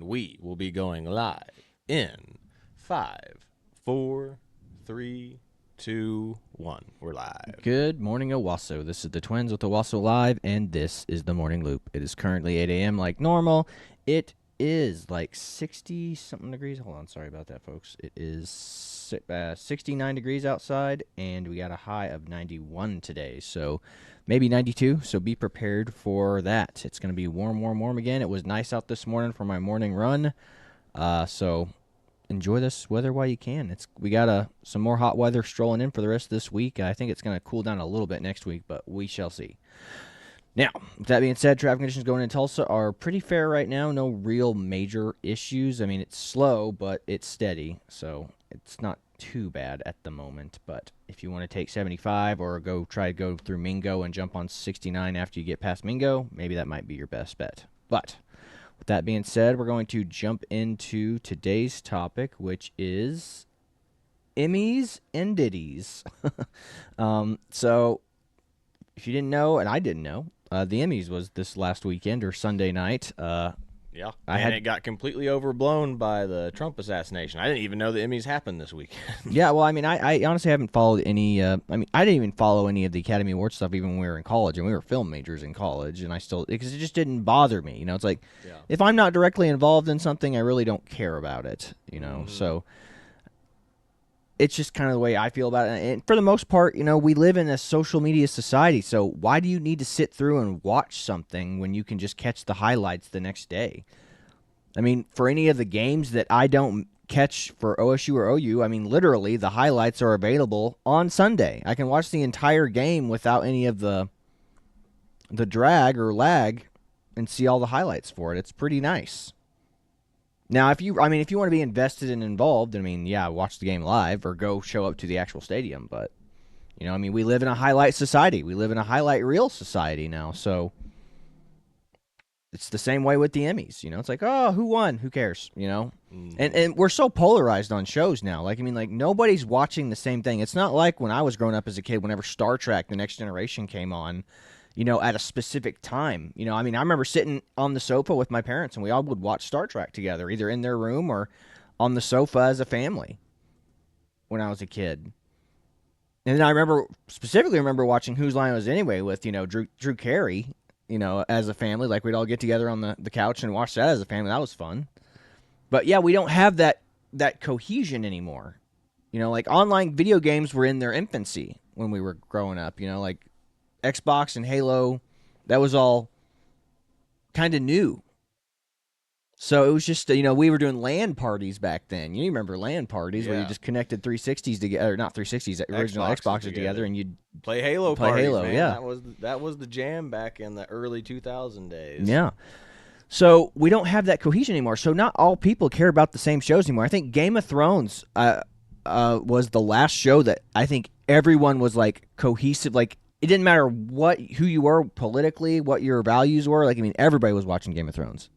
We will be going live in 5, 4, 3, 2, 1. We're live. Good morning, Owasso. This is the Twins with Owasso Live, and this is the Morning Loop. It is currently 8 a.m. like normal. It is like 60-something degrees. Hold on, sorry about that, folks. It is 69 degrees outside, and we got a high of 91 today, so maybe 92, so be prepared for that. It's going to be warm, warm, warm again. It was nice out this morning for my morning run, so enjoy this weather while you can. We got some more hot weather strolling in for the rest of this week. I think it's going to cool down a little bit next week, but we shall see. Now, with that being said, traffic conditions going into Tulsa are pretty fair right now. No real major issues. I mean, it's slow, but it's steady, so it's not too bad at the moment. But if you want to take 75 or try to go through Mingo and jump on 69 after you get past Mingo, maybe that might be your best bet. But with that being said, we're going to jump into today's topic, which is Emmys and Diddies. So, if you didn't know, and I didn't know, the Emmys was this last weekend or Sunday night. Yeah, it got completely overblown by the Trump assassination. I didn't even know the Emmys happened this weekend. Yeah, well, I mean, I honestly haven't followed any. I didn't even follow any of the Academy Awards stuff even when we were in college, and we were film majors in college, and because it just didn't bother me. It's like, if I'm not directly involved in something, I really don't care about it. So it's just kind of the way I feel about it. And for the most part, we live in a social media society, so why do you need to sit through and watch something when you can just catch the highlights the next day? I mean, for any of the games that I don't catch for OSU or OU, I mean, literally, the highlights are available on Sunday. I can watch the entire game without any of the drag or lag and see all the highlights for it. It's pretty nice. Now, if you want to be invested and involved, watch the game live or go show up to the actual stadium. But, we live in a highlight society. We live in a highlight reel society now. So it's the same way with the Emmys. It's like, oh, who won? Who cares? And we're so polarized on shows now. Like nobody's watching the same thing. It's not like when I was growing up as a kid, whenever Star Trek: The Next Generation came on, at a specific time. I remember sitting on the sofa with my parents, and we all would watch Star Trek together, either in their room or on the sofa as a family when I was a kid. And then I specifically remember watching Whose Line Was It Anyway with, Drew Carey, as a family. Like, we'd all get together on the couch and watch that as a family. That was fun. But, yeah, we don't have that cohesion anymore. Like, online video games were in their infancy when we were growing up, like Xbox and Halo, that was all kind of new. So it was just, we were doing LAN parties back then. You remember LAN parties where you just connected 360s together, not 360s, original Xboxes together, and you'd play Halo parties, man. Yeah. That was the jam back in the early 2000 days. Yeah. So we don't have that cohesion anymore. So not all people care about the same shows anymore. I think Game of Thrones was the last show that I think everyone was like cohesive, like, it didn't matter who you were politically, what your values were. Like, everybody was watching Game of Thrones.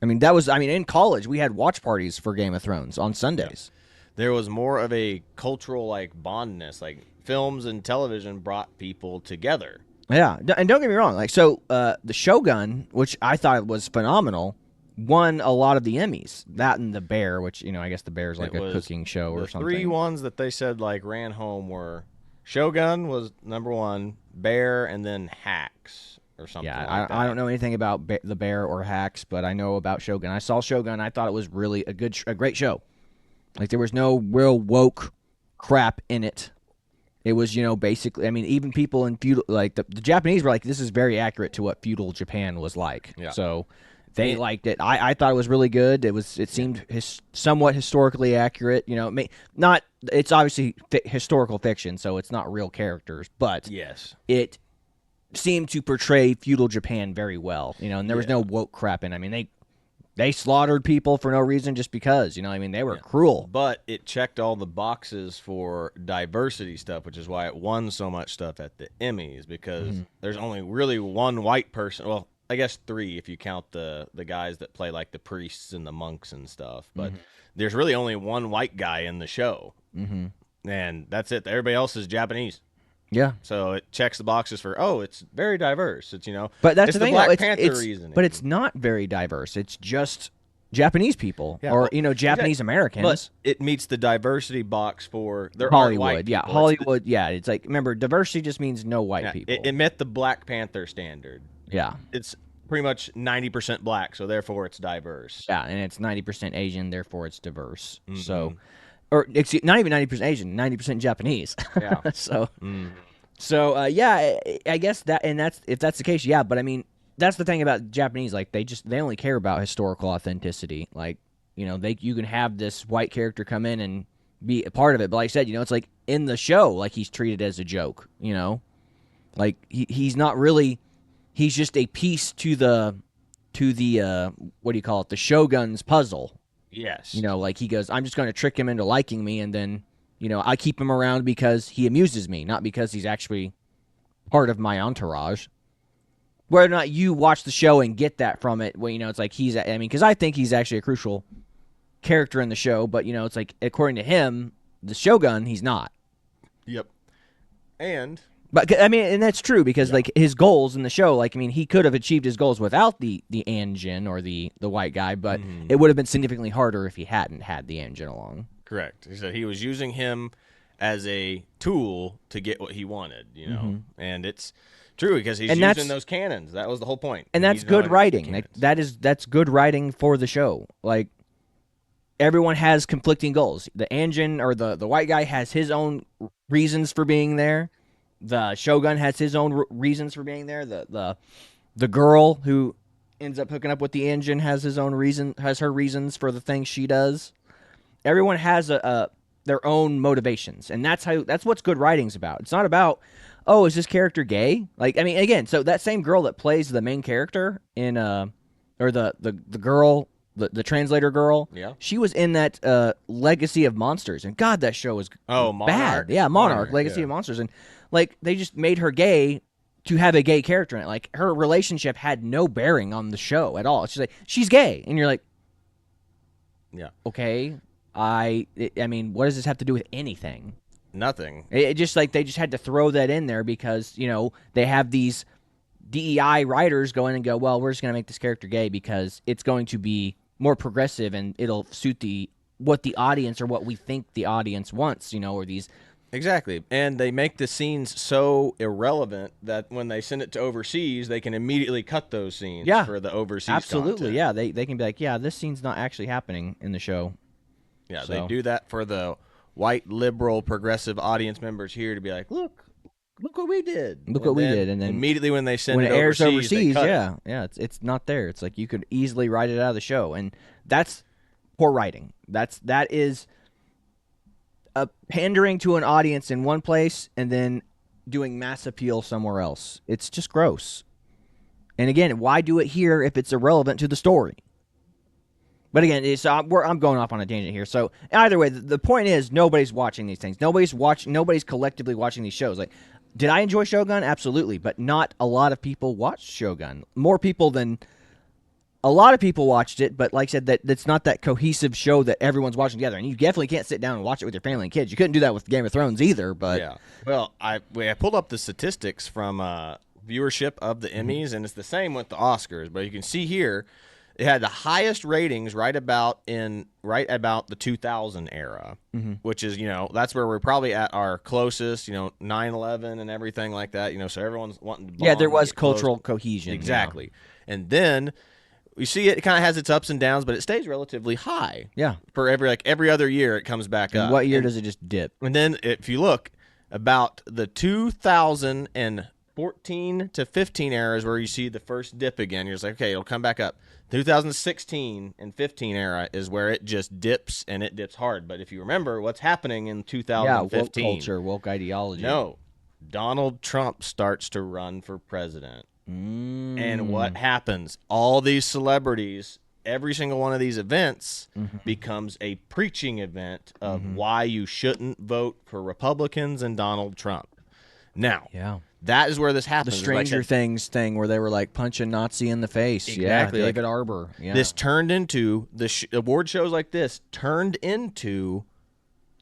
In college, we had watch parties for Game of Thrones on Sundays. Yeah. There was more of a cultural, bondness. Like, films and television brought people together. Yeah, and don't get me wrong. The Shogun, which I thought was phenomenal, won a lot of the Emmys. That and The Bear, which, I guess The Bear is like a cooking show or something. The three ones that they said, ran home were Shogun was number one, Bear, and then Hacks or something. Yeah, I don't know anything about The Bear or Hacks, but I know about Shogun. I saw Shogun. I thought it was really a great show. Like, there was no real woke crap in it. It was, basically, even people in feudal, like the Japanese were like, this is very accurate to what feudal Japan was like. Yeah. So they liked it. I thought it was really good. It seemed somewhat historically accurate. It's obviously historical fiction, so it's not real characters, but yes, it seemed to portray feudal Japan very well. And there was no woke crap in. They slaughtered people for no reason just because. They were cruel. But it checked all the boxes for diversity stuff, which is why it won so much stuff at the Emmys, because there's only really one white person. Well, I guess three if you count the guys that play like the priests and the monks and stuff. But there's really only one white guy in the show. And that's it. Everybody else is Japanese. Yeah. So it checks the boxes for, it's very diverse. It's, but that's it's the thing. Black Panther reason. But it's not very diverse. It's just Japanese people or Japanese Americans. But it meets the diversity box for there aren't Hollywood. white people. Hollywood. It's like, remember, diversity just means no white people. It met the Black Panther standard. Yeah. It's pretty much 90% black, so therefore it's diverse. Yeah, and it's 90% Asian, therefore it's diverse. So, or excuse, not even 90% Asian, 90% Japanese. Yeah. I guess that's if that's the case, yeah. But I mean, that's the thing about Japanese. Like they only care about historical authenticity. Like you can have this white character come in and be a part of it, but like I said, it's like in the show, like he's treated as a joke. Like he's not really. He's just a piece to the what do you call it? The Shogun's puzzle. Yes. Like he goes, I'm just going to trick him into liking me, and then I keep him around because he amuses me, not because he's actually part of my entourage. Whether or not you watch the show and get that from it, well, it's like because I think he's actually a crucial character in the show, but it's like according to him, the Shogun, he's not. Yep. But I mean, and that's true because like his goals in the show, like he could have achieved his goals without the Anjin or the white guy, but it would have been significantly harder if he hadn't had the Anjin along. Correct. He said he was using him as a tool to get what he wanted, and it's true because he's using those cannons. That was the whole point, and that's good writing. Like that's good writing for the show. Like everyone has conflicting goals. The Anjin or the white guy has his own reasons for being there. The Shogun has his own reasons for being there. The girl who ends up hooking up with the Anjin has her reasons for the things she does. Everyone has their own motivations, and that's what good writing's about. It's not about, oh, is this character gay? Like, I mean, again, so that same girl that plays the main character in or the girl, the translator girl, she was in that Legacy of Monsters, and God, that show was bad. Yeah, Monarch, Legacy of Monsters, and like they just made her gay to have a gay character in it. Like her relationship had no bearing on the show at all. She's like, she's gay, and you're like, yeah, okay. I mean, what does this have to do with anything? Nothing. It just like they just had to throw that in there because they have these DEI writers go in and go, well, we're just gonna make this character gay because it's going to be more progressive and it'll suit what the audience or what we think the audience wants, or these. Exactly. And they make the scenes so irrelevant that when they send it to overseas, they can immediately cut those scenes for the overseas Absolutely, content. They can be like, yeah, this scene's not actually happening in the show. Yeah, so they do that for the white, liberal, progressive audience members here to be like, look what we did. Look what we did. And then immediately when they send it airs overseas, yeah, it's not there. It's like you could easily write it out of the show. And that's poor writing. That is pandering to an audience in one place and then doing mass appeal somewhere else. It's just gross. And again, why do it here if it's irrelevant to the story? But again, I'm going off on a tangent here. So either way, the point is nobody's watching these things. Nobody's collectively watching these shows. Like, did I enjoy Shogun? Absolutely, but not a lot of people watched Shogun. More people than a lot of people watched it, but like I said, that's not that cohesive show that everyone's watching together. And you definitely can't sit down and watch it with your family and kids. You couldn't do that with Game of Thrones either. But yeah, well, I pulled up the statistics from viewership of the Emmys, and it's the same with the Oscars. But you can see here, it had the highest ratings right about the 2000 era, which is that's where we're probably at our closest. 9/11 and everything like that. So everyone's wanting to bond there was cultural close. Cohesion Exactly, and then. You see it kind of has its ups and downs, but it stays relatively high. Yeah. For every other year, it comes back up. What year does it just dip? And then if you look, about the 2014 to 15 eras where you see the first dip again, you're just like, okay, it'll come back up. 2016 and 15 era is where it just dips, and it dips hard. But if you remember what's happening in 2015. Woke culture, woke ideology. No. Donald Trump starts to run for president. And what happens? All these celebrities, every single one of these events becomes a preaching event of why you shouldn't vote for Republicans and Donald Trump. Now, that is where this happens. The Stranger Things thing where they were like punch a Nazi in the face. Exactly. Yeah, David Arbor. Yeah. This turned into, award shows like this turned into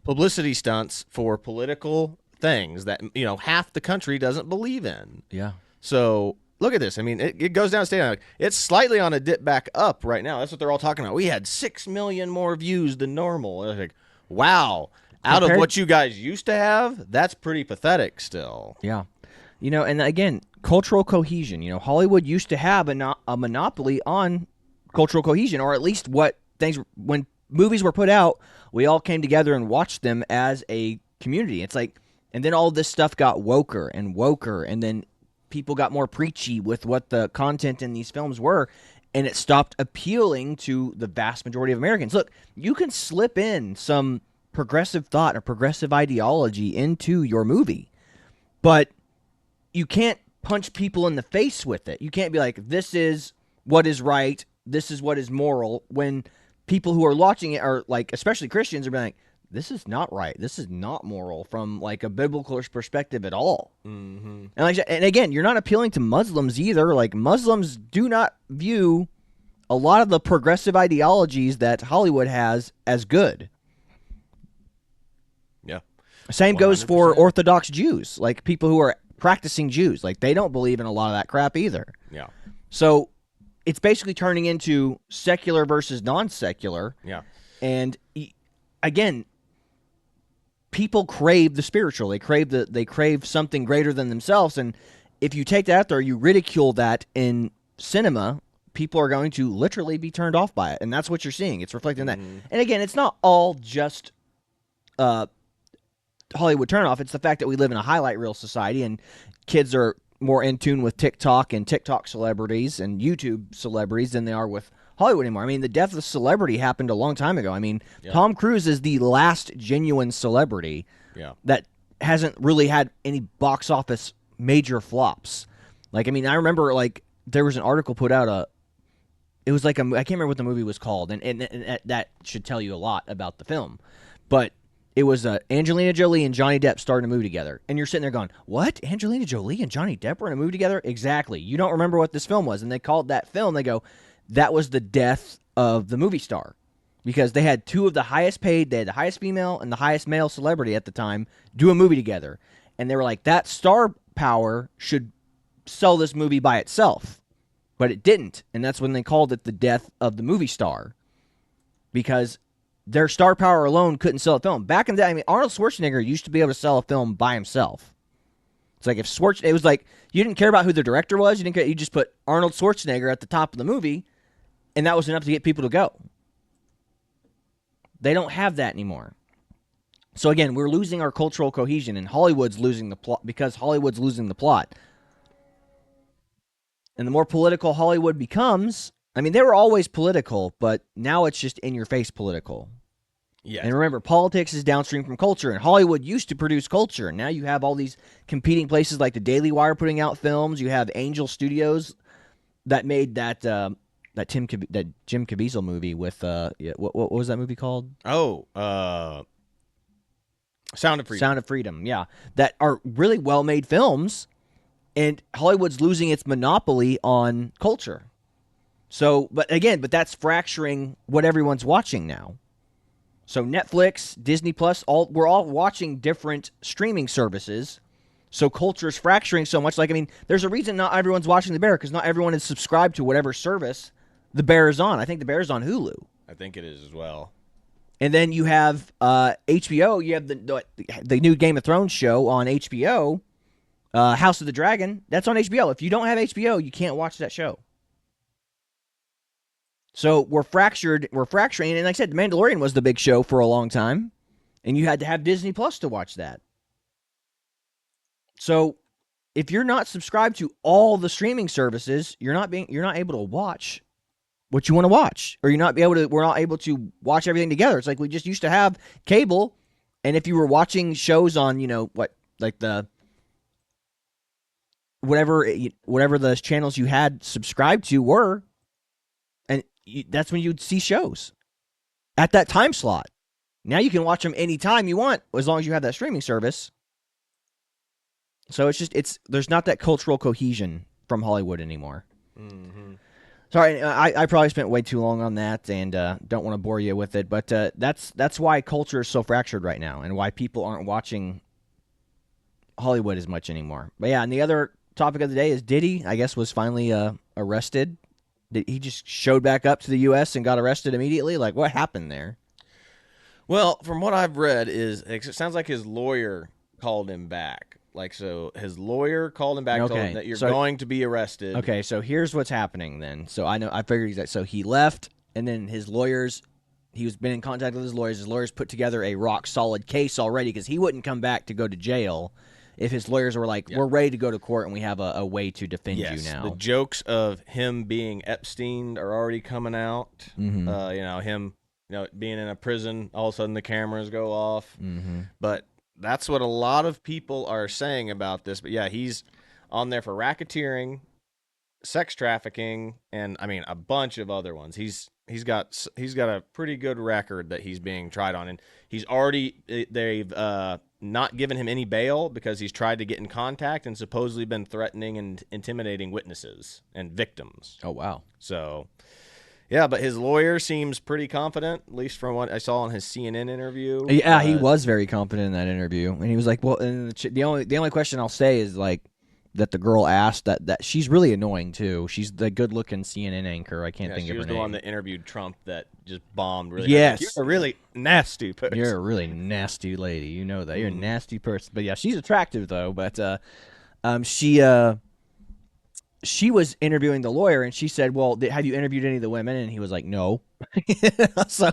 publicity stunts for political things that, half the country doesn't believe in. Yeah. So look at this. I mean, it goes down state. It's slightly on a dip back up right now. That's what they're all talking about. We had 6 million more views than normal. It's like, wow. Out of what you guys used to have, that's pretty pathetic still. Yeah. And again, cultural cohesion. Hollywood used to have a monopoly on cultural cohesion, or at least when movies were put out, we all came together and watched them as a community. It's like, and then all this stuff got woker, and then people got more preachy with what the content in these films were, and it stopped appealing to the vast majority of Americans. Look, you can slip in some progressive thought or progressive ideology into your movie, but you can't punch people in the face with it. You can't be like, this is what is right, this is what is moral, when people who are watching it are like, especially Christians, are being like, this is not right, this is not moral from like a biblical perspective at all. Mm-hmm. And again, you're not appealing to Muslims either. Like, Muslims do not view a lot of the progressive ideologies that Hollywood has as good. Yeah. Same 100%. Goes for Orthodox Jews, like people who are practicing Jews. Like, they don't believe in a lot of that crap either. Yeah. So it's basically turning into secular versus non-secular. Yeah. And again, people crave the spiritual. They crave something greater than themselves. And if you take that out there, you ridicule that in cinema, people are going to literally be turned off by it. And that's what you're seeing. It's reflecting that. And again, it's not all just Hollywood turnoff. It's the fact that we live in a highlight reel society, and kids are more in tune with TikTok and TikTok celebrities and YouTube celebrities than they are with Hollywood anymore. I mean, the death of celebrity happened a long time ago. I mean, Tom Cruise is the last genuine celebrity that hasn't really had any box office major flops. Like, I mean, I remember, like, there was an article put out, it was like I can't remember what the movie was called, and that should tell you a lot about the film. But it was Angelina Jolie and Johnny Depp starring a movie together. And you're sitting there going, what? Angelina Jolie and Johnny Depp were in a movie together? Exactly. You don't remember what this film was. And they called that film, they go, that was the death of the movie star. Because they had two of the highest paid, they had the highest female and the highest male celebrity at the time do a movie together. And they were like, that star power should sell this movie by itself. But it didn't. And that's when they called it the death of the movie star. Because their star power alone couldn't sell a film. Back in the day, I mean, Arnold Schwarzenegger used to be able to sell a film by himself. It's like if it was like, you didn't care about who the director was, you just put Arnold Schwarzenegger at the top of the movie, and that was enough to get people to go. They don't have that anymore. So again, we're losing our cultural cohesion, and Hollywood's losing the plot because Hollywood's losing the plot. And the more political Hollywood becomes, I mean, they were always political, but now it's just in-your-face political. Yeah. And remember, politics is downstream from culture, and Hollywood used to produce culture. And now you have all these competing places like the Daily Wire putting out films. You have Angel Studios that made that Jim Caviezel movie with what was that movie called? Oh, Sound of Freedom. Sound of Freedom, yeah. That are really well-made films, and Hollywood's losing its monopoly on culture. So, but that's fracturing what everyone's watching now. So Netflix, Disney Plus, we're all watching different streaming services. So culture's fracturing so much. Like, I mean, there's a reason not everyone's watching The Bear, because not everyone is subscribed to whatever service The Bear is on. I think The Bear is on Hulu. I think it is as well. And then you have HBO. You have the new Game of Thrones show on HBO, House of the Dragon. That's on HBO. If you don't have HBO, you can't watch that show. So we're fracturing, and like I said, The Mandalorian was the big show for a long time, and you had to have Disney Plus to watch that. So if you're not subscribed to all the streaming services, you're not able to watch what you want to watch, or we're not able to watch everything together. It's like we just used to have cable, and if you were watching shows on, whatever the channels you had subscribed to were, that's when you'd see shows at that time slot. Now you can watch them anytime you want, as long as you have that streaming service. So there's not that cultural cohesion from Hollywood anymore. Mm-hmm. Sorry, I probably spent way too long on that, and don't want to bore you with it. But that's why culture is so fractured right now, and why people aren't watching Hollywood as much anymore. But yeah, and the other topic of the day is Diddy, I guess, was finally arrested. He just showed back up to the U.S. and got arrested immediately? Like, what happened there? Well, from what I've read, it sounds like his lawyer called him back. Like, so his lawyer called him back, told him that you're going to be arrested. Okay, so here's what's happening then. So I figured exactly. So he left, and then his lawyers, he was been in contact with his lawyers. His lawyers put together a rock solid case already because he wouldn't come back to go to jail if his lawyers were like, we're ready to go to court and we have a way to defend you now. The jokes of him being Epstein are already coming out. Him being in a prison, all of a sudden the cameras go off. But that's what a lot of people are saying about this. But yeah, he's on there for racketeering, sex trafficking, and I mean a bunch of other ones. He's got a pretty good record that he's being tried on, and he's already they've not given him any bail because he's tried to get in contact and supposedly been threatening and intimidating witnesses and victims. Oh wow! So. Yeah, but his lawyer seems pretty confident, at least from what I saw in his CNN interview. Yeah, he was very confident in that interview, and he was like, "Well," and the only question I'll say is like that the girl asked that she's really annoying too. She's the good-looking CNN anchor. I can't think of her name. She was the one that interviewed Trump that just bombed. Really. Yes, you're a really nasty person. You're a really nasty lady. You know that. You're a nasty person. But yeah, she's attractive though. But she was interviewing the lawyer, and she said, "Well, have you interviewed any of the women?" And he was like, "No." So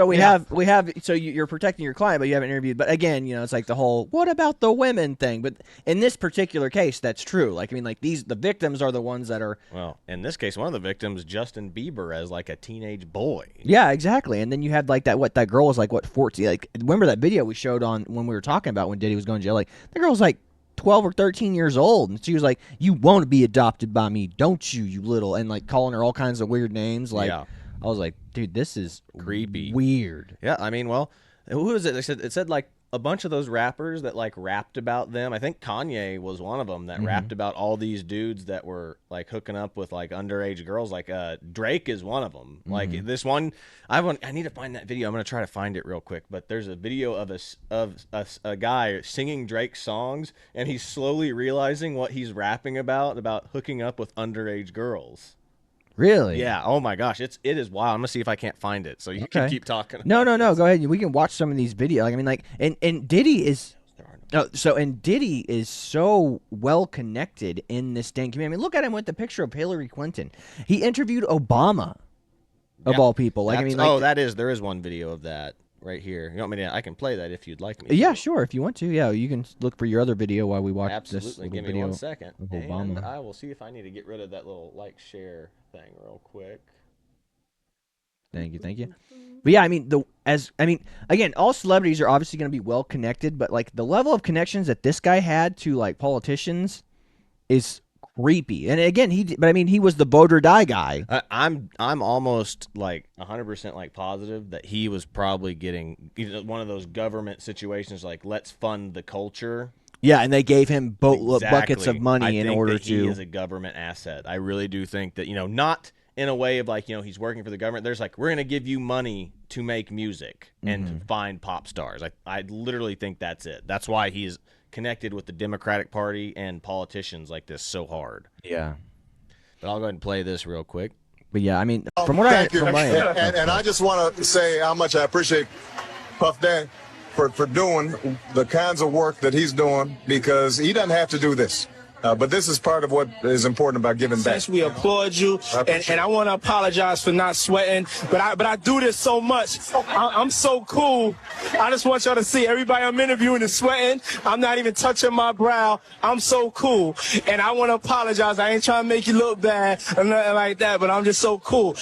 we have. So you're protecting your client, but you haven't interviewed. But again, it's like the whole "what about the women" thing. But in this particular case, that's true. Like I mean, like the victims are the ones that are. Well, in this case, one of the victims, Justin Bieber, as like a teenage boy. Yeah, exactly. And then you had like that girl was like 14. Like remember that video we showed on when we were talking about when Diddy was going to jail? Like the girl was like 12 or 13 years old, and she was like, "You won't be adopted by me, don't you, you little," and like calling her all kinds of weird names. Like, I was like, dude, this is creepy, weird. Yeah, I mean, well, who was it? It said like a bunch of those rappers that like rapped about them. I think Kanye was one of them that rapped about all these dudes that were like hooking up with like underage girls. Like Drake is one of them. Like this one, I need to find that video. I'm gonna try to find it real quick. But there's a video of a guy singing Drake's songs, and he's slowly realizing what he's rapping about hooking up with underage girls. Really? Yeah. Oh my gosh, it is wild. I'm gonna see if I can't find it. So you can keep talking. No. Go ahead. We can watch some of these videos. Like I mean, like, and Diddy is. Diddy is so well connected in this dang community. I mean, look at him with the picture of Hillary Clinton. He interviewed Obama, of all people. Like I mean, like, there is one video of that right here. You want me to? I can play that if you'd like me. Yeah, sure. If you want to, yeah, you can look for your other video while we watch this little Give me video 1 second, of Obama. And I will see if I need to get rid of that little like share thing real quick. Thank you. But yeah, I mean, again, all celebrities are obviously going to be well connected, but like the level of connections that this guy had to like politicians is creepy. And again, he was the vote or die guy. I'm almost like 100% like positive that he was probably getting one of those government situations like let's fund the culture. Yeah, and they gave him buckets of money in order to. He is a government asset. I really do think that not in a way of like he's working for the government. There's like we're gonna give you money to make music and to find pop stars. I literally think that's it. That's why he's connected with the Democratic Party and politicians like this so hard. Yeah. But I'll go ahead and play this real quick. But yeah, I mean, from what I from my end, and I just want to say how much I appreciate Puff Daddy for doing the kinds of work that he's doing because he doesn't have to do this. But this is part of what is important about giving back. Since we applaud you, and I want to apologize for not sweating, but I do this so much. I'm so cool. I just want y'all to see everybody I'm interviewing is sweating. I'm not even touching my brow. I'm so cool, and I want to apologize. I ain't trying to make you look bad or nothing like that, but I'm just so cool.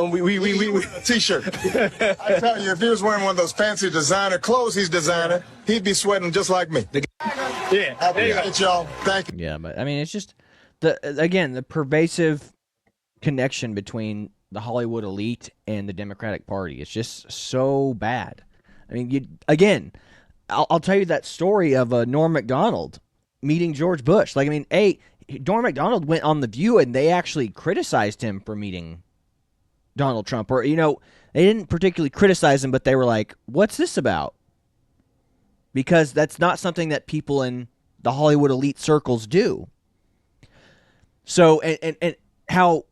We a t-shirt. I tell you, if he was wearing one of those fancy designer clothes he's designing, he'd be sweating just like me. Yeah, I appreciate y'all. Thank you. Yeah, but I mean, it's just the pervasive connection between the Hollywood elite and the Democratic Party. It's just so bad. I mean, I'll tell you that story of Norm Macdonald meeting George Bush. Like, I mean, Norm Macdonald went on The View and they actually criticized him for meeting Donald Trump, or they didn't particularly criticize him, but they were like, "What's this about?" Because that's not something that people in the Hollywood elite circles do. So and how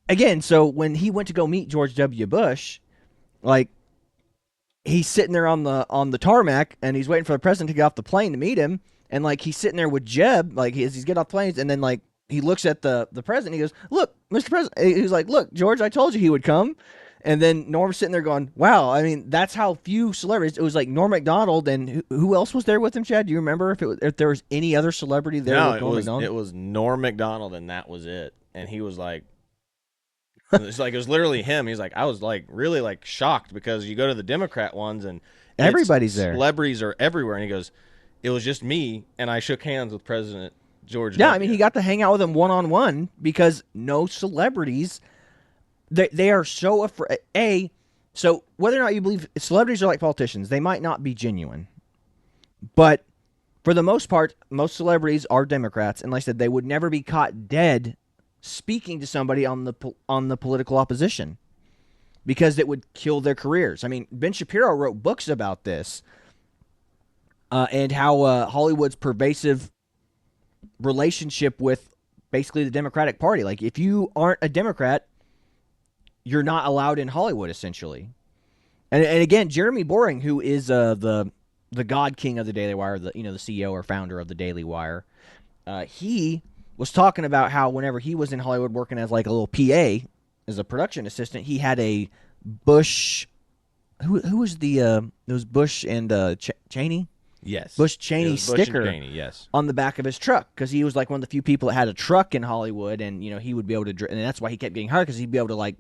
again? So when he went to go meet George W. Bush, like he's sitting there on the tarmac and he's waiting for the president to get off the plane to meet him, and like he's sitting there with Jeb, like he's getting off planes, and then like he looks at the president, he goes, "Look, Mr. President," he's like, "Look, George, I told you he would come." And then Norm's sitting there going, "Wow, I mean, that's how few celebrities." It was like Norm Macdonald, and who else was there with him, Chad? Do you remember if there was any other celebrity there? No, with Norm Macdonald? it was Norm Macdonald, and that was it. And he was like, it's like it was literally him. He's like, I was like really like shocked because you go to the Democrat ones and everybody's there. Celebrities are everywhere, and he goes, it was just me, and I shook hands with President George. Yeah, I mean, he got to hang out with him one-on-one because no celebrities. They are so afraid. So whether or not you believe celebrities are like politicians, they might not be genuine. But for the most part, most celebrities are Democrats, and like I said, they would never be caught dead speaking to somebody on the political opposition because it would kill their careers. I mean, Ben Shapiro wrote books about this and how Hollywood's pervasive relationship with basically the Democratic Party. Like, if you aren't a Democrat, you're not allowed in Hollywood, essentially. And again, Jeremy Boring, who is the God King of the Daily Wire, the CEO or founder of the Daily Wire, he was talking about how whenever he was in Hollywood working as like a little PA, as a production assistant, he had a Bush. Who was it was Bush and Cheney? Yes. Bush Cheney sticker Bush and Cheney, yes, on the back of his truck because he was like one of the few people that had a truck in Hollywood, and he would be able to, and that's why he kept getting hired because he'd be able to like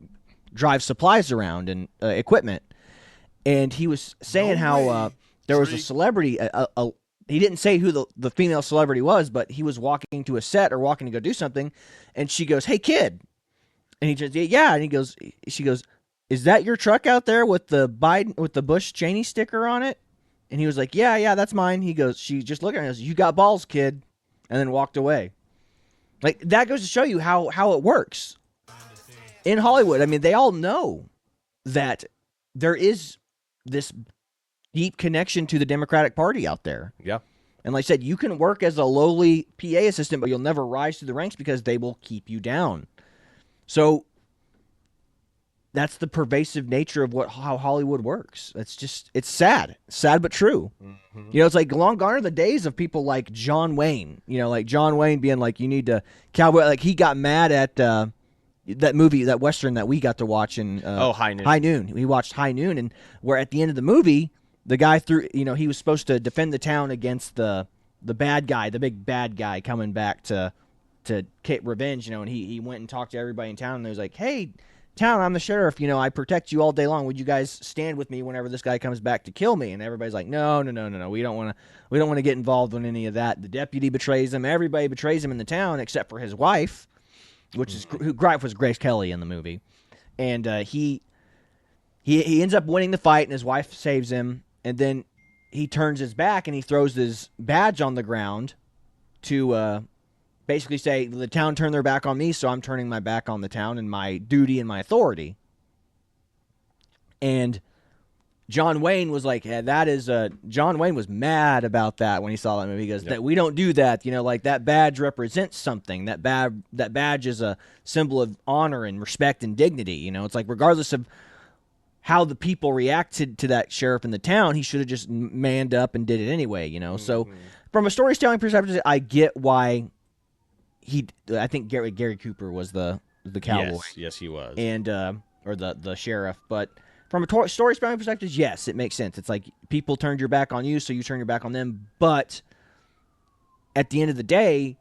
drive supplies around and equipment. And he was saying how there was a celebrity. He didn't say who the female celebrity was, but he was walking to a set or walking to go do something, and she goes, "Hey, kid," and he just yeah, and she goes, "Is that your truck out there with the Bush Cheney sticker on it?" And he was like, yeah, that's mine. He goes, she just looked at him and goes, "You got balls, kid," and then walked away. Like, that goes to show you how it works in Hollywood. I mean, they all know that there is this deep connection to the Democratic Party out there. yeah. And like I said, you can work as a lowly PA assistant, but you'll never rise through the ranks because they will keep you down. So that's the pervasive nature of how Hollywood works. It's sad but true. Mm-hmm. It's like long gone are the days of people like John Wayne. Like John Wayne being like, you need to cowboy. Like, he got mad at that movie, that Western that we got to watch in High Noon. High Noon. We watched High Noon, and where at the end of the movie, the guy he was supposed to defend the town against the bad guy, the big bad guy coming back to get revenge. And he went and talked to everybody in town, and he was like, "Hey, town, I'm the sheriff. I protect you all day long. Would you guys stand with me whenever this guy comes back to kill me?" And everybody's like, "No. We don't want to get involved in any of that." The deputy betrays him. Everybody betrays him in the town except for his wife, whose wife was Grace Kelly in the movie. And he ends up winning the fight, and his wife saves him. And then he turns his back and he throws his badge on the ground to basically say, the town turned their back on me, so I'm turning my back on the town and my duty and my authority. And John Wayne was like, that is John Wayne was mad about that when he saw that movie. He goes, that we don't do that. Like, that badge represents something. That badge is a symbol of honor and respect and dignity. It's like, regardless of how the people reacted to that sheriff in the town, he should have just manned up and did it anyway. Mm-hmm. So from a storytelling perspective, I get why I think Gary Cooper was the cowboy. Yes, he was. And or the sheriff. But from a storytelling perspective, yes, it makes sense. It's like people turned your back on you, so you turn your back on them. But at the end of the day,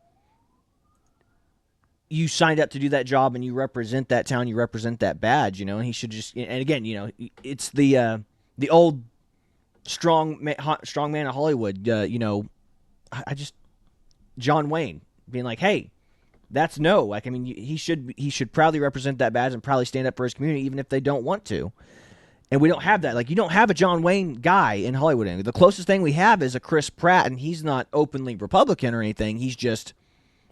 you signed up to do that job, and you represent that town, you represent that badge, and he should just. And again, it's the old strong man of Hollywood. John Wayne being like, hey, that's no. Like, I mean, he should proudly represent that badge and proudly stand up for his community, even if they don't want to. And we don't have that. Like, you don't have a John Wayne guy in Hollywood anymore. The closest thing we have is a Chris Pratt, and he's not openly Republican or anything. He's just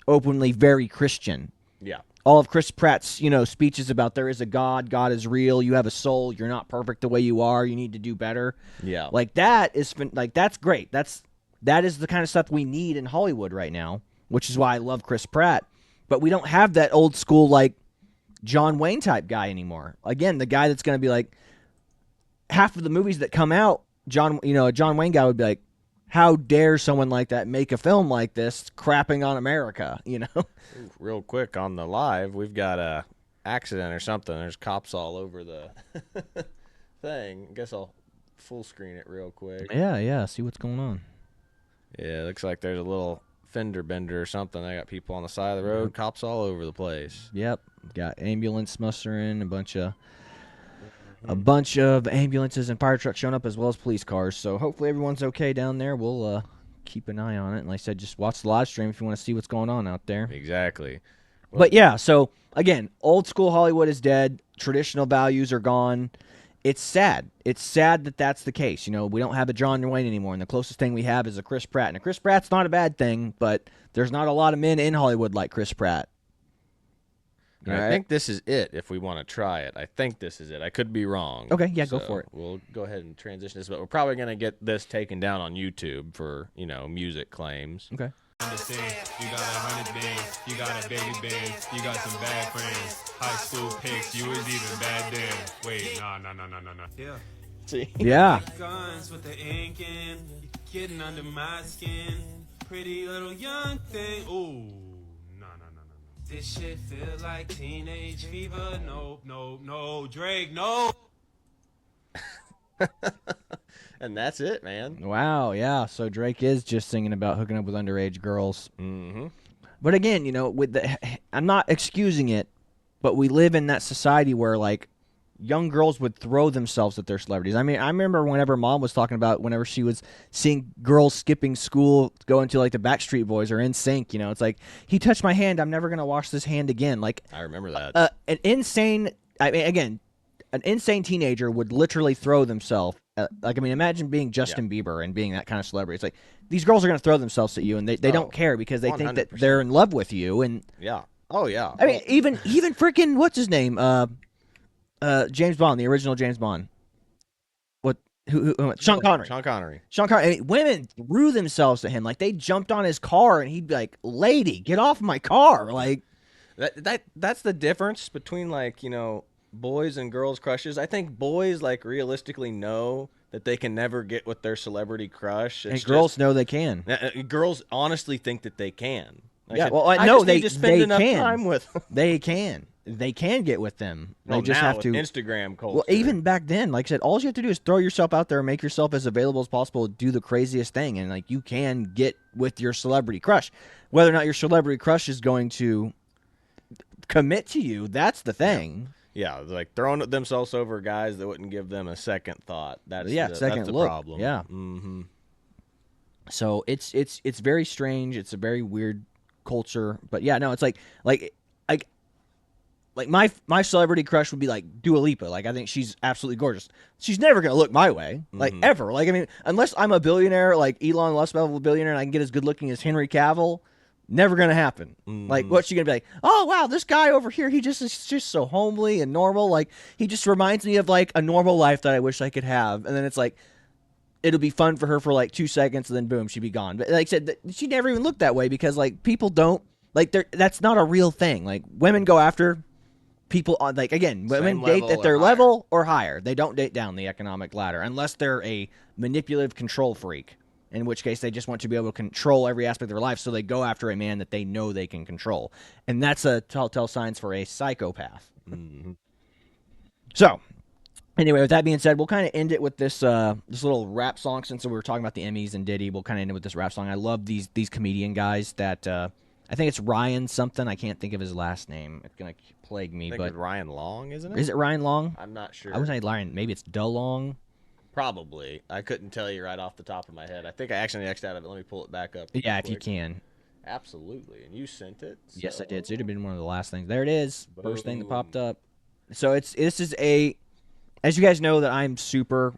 openly very Christian. Yeah. All of Chris Pratt's, speeches about there is a God, God is real, you have a soul, you're not perfect the way you are, you need to do better. Yeah. Like, that's great. That is the kind of stuff we need in Hollywood right now, which is why I love Chris Pratt. but we don't have that old school like John Wayne type guy anymore. Again, the guy that's going to be like half of the movies that come out, a John Wayne guy would be like, how dare someone like that make a film like this crapping on America, Real quick on the live, we've got a accident or something. There's cops all over the thing. I guess I'll full screen it real quick. Yeah, see what's going on. Yeah, it looks like there's a little fender bender or something. They got people on the side of the road, Yep. cops all over the place. Yep, got ambulance mustering, a bunch of ambulances and fire trucks showing up as well as police cars. So hopefully everyone's okay down there. We'll keep an eye on it. And like I said, just watch the live stream if you want to see what's going on out there. Exactly. But yeah, so again, old school Hollywood is dead. Traditional values are gone. It's sad. It's sad that that's the case. We don't have a John Wayne anymore, and the closest thing we have is a Chris Pratt. And Chris Pratt's not a bad thing, but there's not a lot of men in Hollywood like Chris Pratt. I think this is it if we want to try it. I think this is it. I could be wrong. Okay, yeah, go for it. We'll go ahead and transition this, but we're probably going to get this taken down on YouTube for, music claims. Okay. Understand, you got 100 bands, you got a baby band, you got some bad friends. High school pics, you was even bad then. Wait, nah. Yeah. See? Yeah. Guns with the ink in, getting under my skin. Pretty little young thing. Ooh, no. This shit feel like teenage fever. No, Drake, no. And that's it, man. Wow, yeah. So Drake is just singing about hooking up with underage girls. Mm-hmm. But again, I'm not excusing it, but we live in that society where like young girls would throw themselves at their celebrities. I mean, I remember whenever Mom was talking about whenever she was seeing girls skipping school, going to like the Backstreet Boys or NSYNC, it's like, he touched my hand, I'm never gonna wash this hand again. Like, I remember that. an insane teenager would literally throw themselves. Imagine being Justin Bieber and being that kind of celebrity. It's like, these girls are going to throw themselves at you, and they don't care because they think that 100%. they're in love with you. And Yeah. Oh, yeah. I mean, even freaking, what's his name? James Bond, the original James Bond. Who Sean Connery. Sean Connery. I mean, women threw themselves at him. Like, they jumped on his car, and he'd be like, lady, get off my car. Like, That's the difference between, boys and girls crushes. I think boys realistically know that they can never get with their celebrity crush. and girls know they can. Girls honestly think that they can. Yeah, I no, just need to spend enough can. time with them. They can get with them. They Well, just now have with to. Instagram culture. Well, even back then, like I said, all you have to do is throw yourself out there and make yourself as available as possible. Do the craziest thing, and you can get with your celebrity crush. Whether or not your celebrity crush is going to commit to you, that's the thing. Yeah, throwing themselves over guys that wouldn't give them a second thought. That's Second the look. problem. Yeah. Mm-hmm. So it's very strange. It's a very weird culture. But yeah, no, it's like my celebrity crush would be like Dua Lipa. Like, I think she's absolutely gorgeous. She's never gonna look my way, ever. Like, I mean, unless I'm a billionaire, like Elon Musk level billionaire, and I can get as good looking as Henry Cavill. Never gonna happen. Like, what's she gonna be like? Oh wow, this guy over here, he is just so homely and normal. Like, he just reminds me of like a normal life that I wish I could have. And then it's like, it'll be fun for her for like 2 seconds, and then boom, she'd be gone. But like I said, she never even looked that way because like people don't like that's not a real thing. Like, women go after people on women date at their level or higher. They don't date down the economic ladder unless they're a manipulative control freak. In which case, they just want to be able to control every aspect of their life, so they go after a man that they know they can control. And that's a telltale sign for a psychopath. Mm-hmm. So, anyway, with that being said, we'll kind of end it with this little rap song. Since we were talking about the Emmys and Diddy, we'll kind of end it with this rap song. I love these comedian guys that I think it's Ryan something. I can't think of his last name. It's going to plague me. But it's Ryan Long, isn't it? Is it Ryan Long? I'm not sure. I would say Ryan. Maybe it's DeLong. Probably. I couldn't tell you right off the top of my head. I think I actually X'd out of it. Let me pull it back up. Yeah, if quick. you can. Absolutely. And you sent it? So. Yes, I did. So it would have been one of the last things. There it is. Boom. First thing that popped up. So this is as you guys know that I'm super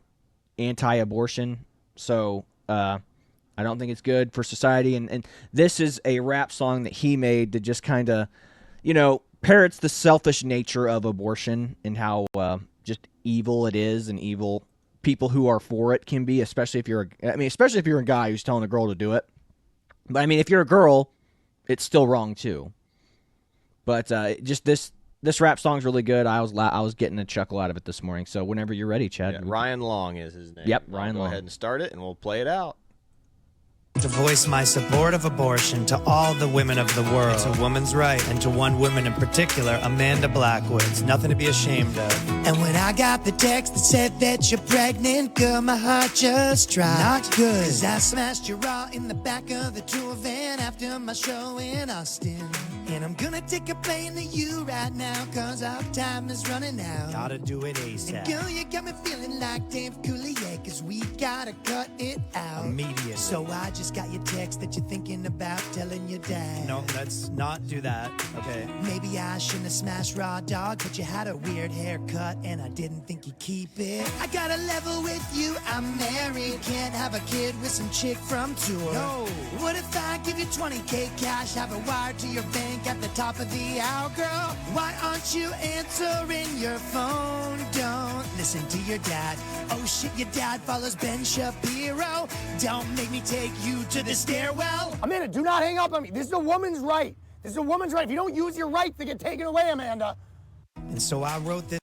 anti-abortion. So I don't think it's good for society. And this is a rap song that he made to just kind of, parrots the selfish nature of abortion and how just evil it is and evil people who are for it can be, especially if you're a guy who's telling a girl to do it. But I mean, if you're a girl, it's still wrong too. But just this rap song's really good. I was getting a chuckle out of it this morning. So whenever you're ready, Chad. Yeah, Ryan Long is his name. Yep, I'll Ryan go Long. ahead and start it, and we'll play it out. To voice my support of abortion to all the women of the world. It's a woman's right, and to one woman in particular, Amanda Blackwood's. Nothing to be ashamed of. And when I got the text that said that you're pregnant, girl, my heart just dropped. Not good. 'Cause I smashed your raw in the back of the tour van after my show in Austin. And I'm gonna take a plane to you right now, 'cause our time is running out. Gotta do it ASAP. And girl, you got me feeling like Dave Coulier, 'cause we gotta cut it out. Immediately. So I just got your text that you're thinking about telling your dad. No, let's not do that, okay? Maybe I shouldn't have smashed Raw Dog, but you had a weird haircut and I didn't think you'd keep it. I got a level with you, I'm married. Can't have a kid with some chick from tour. No. What if I give you 20K cash, have it wired to your bank at the top of the hour, girl? Why aren't you answering your phone? Don't listen to your dad. Oh shit, your dad follows Ben Shapiro. Don't make me take you to the stairwell. Amanda, do not hang up on me. This is a woman's right. This is a woman's right. If you don't use your right, they get taken away, Amanda. And so I wrote this.